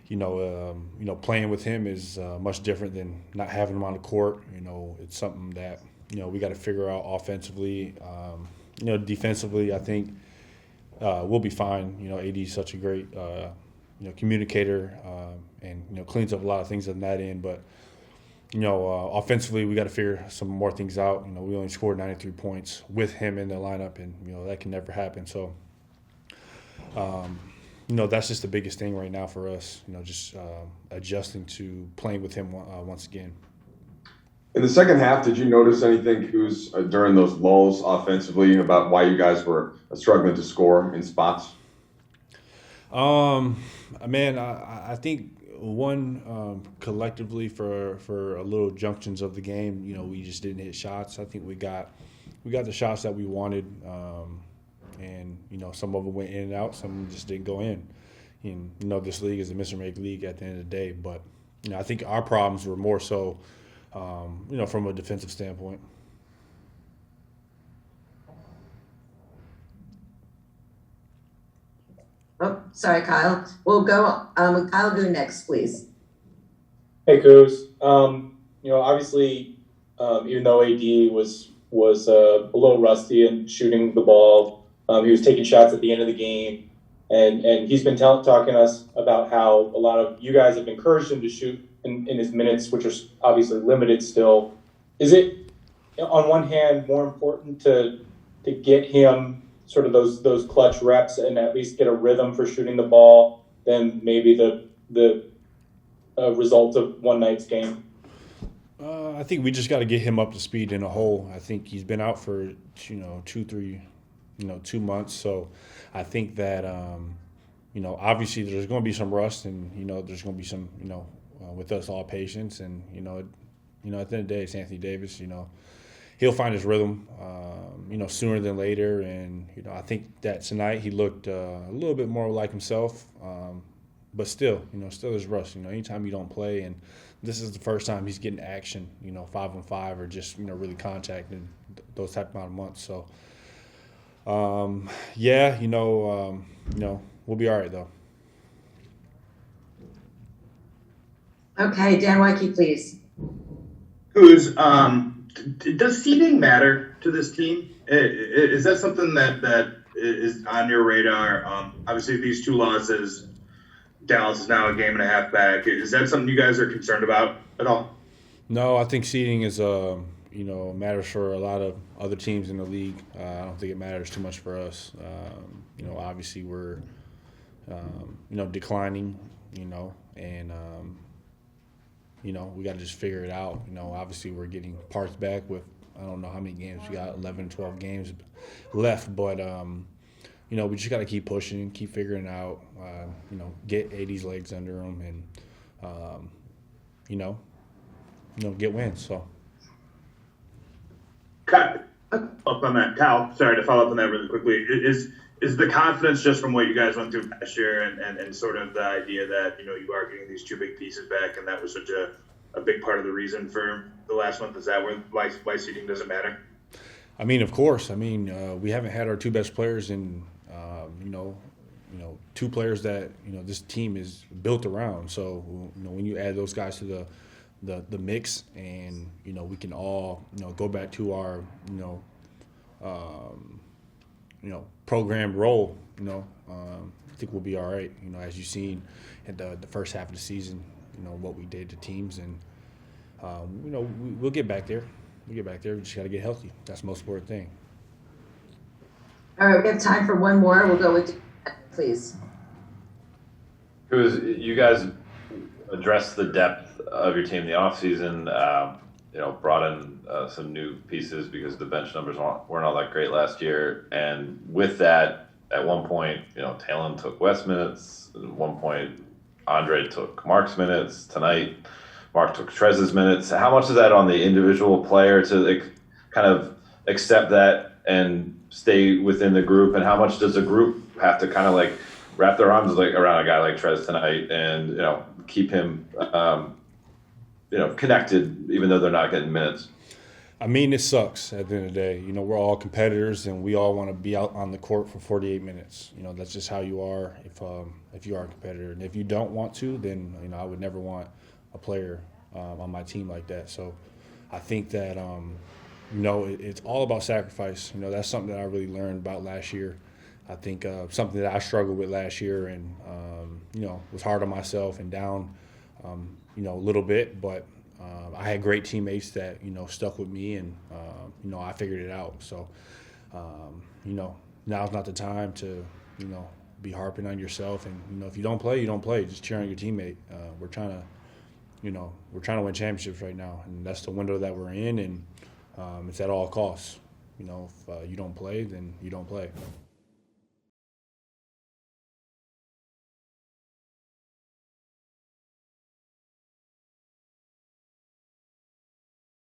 Playing with him is much different than not having him on the court. It's something that we got to figure out offensively. Defensively, I think we'll be fine. AD is such a great communicator and cleans up a lot of things on that end. But offensively, we got to figure some more things out. We only scored 93 points with him in the lineup, and that can never happen. So. That's just the biggest thing right now for us, just adjusting to playing with him once again. In the second half, did you notice anything, Kuz, during those lulls offensively about why you guys were struggling to score in spots? Man, I think collectively for a little junctions of the game, we just didn't hit shots. I think we got the shots that we wanted. And some of them went in and out, some of them just didn't go in. And this league is a miss or make league at the end of the day. But I think our problems were more so, from a defensive standpoint. Oh, sorry, Kyle. We'll go. Kyle, go next, please. Hey, Kuz. Obviously, even though AD was a little rusty in shooting the ball. He was taking shots at the end of the game, and he's been talking to us about how a lot of you guys have encouraged him to shoot in his minutes, which are obviously limited still. Is it, on one hand, more important to get him sort of those clutch reps and at least get a rhythm for shooting the ball than maybe the result of one night's game? I think we just got to get him up to speed in a whole. I think he's been out for 2 months. So I think that, obviously there's going to be some rust and, there's going to be some, with us all patience. And, at the end of the day, it's Anthony Davis, he'll find his rhythm, sooner than later. And, I think that tonight he looked a little bit more like himself. But still there's rust, anytime you don't play. And this is the first time he's getting action, 5-on-5 or just, really contact in those type amount of months. So, we'll be all right, though. Okay, Dan Wyke, please. Who's does seeding matter to this team? Is that something that is on your radar? Obviously, these two losses, Dallas is now a game and a half back. Is that something you guys are concerned about at all? No, I think seeding is matters for a lot of other teams in the league. I don't think it matters too much for us. Obviously we're, declining, and, we got to just figure it out. Obviously we're getting parts back with, I don't know how many games we got, 11, 12 games left, but, we just got to keep pushing, keep figuring it out, get AD's legs under them and, get wins, so. Kyle, sorry to follow up on that really quickly. Is the confidence just from what you guys went through last year and sort of the idea that, you are getting these two big pieces back and that was such a big part of the reason for the last month? Is that why seeding doesn't matter? I mean, of course. I mean, we haven't had our two best players in, two players that, this team is built around. So, when you add those guys to the mix and, we can all, go back to our, programmed role, I think we'll be all right, as you've seen in the first half of the season, what we did to teams. And, we'll get back there. We just got to get healthy. That's the most important thing. All right, we have time for one more. We'll go with, please. You guys addressed the depth of your team in the offseason, brought in some new pieces because the bench numbers weren't all that great last year. And with that, at one point, Talon took West minutes. At one point, Andre took Mark's minutes. Tonight, Mark took Trez's minutes. How much is that on the individual player to kind of accept that and stay within the group? And how much does the group have to kind of wrap their arms around a guy like Trez tonight and, keep him, connected even though they're not getting minutes? I mean, it sucks at the end of the day. You know, we're all competitors, and we all want to be out on the court for 48 minutes. You know, that's just how you are if you are a competitor. And if you don't want to, then, you know, I would never want a player on my team like that. So I think that, you know, it's all about sacrifice. You know, that's something that I really learned about last year. I think something that I struggled with last year and, you know, was hard on myself and down, you know, a little bit. But I had great teammates that, you know, stuck with me and, you know, I figured it out. So, you know, now's not the time to, you know, be harping on yourself. And, you know, if you don't play, you don't play. Just cheer on your teammate. We're trying to, you know, we're trying to win championships right now. And that's the window that we're in. And it's at all costs. You know, if you don't play, then you don't play.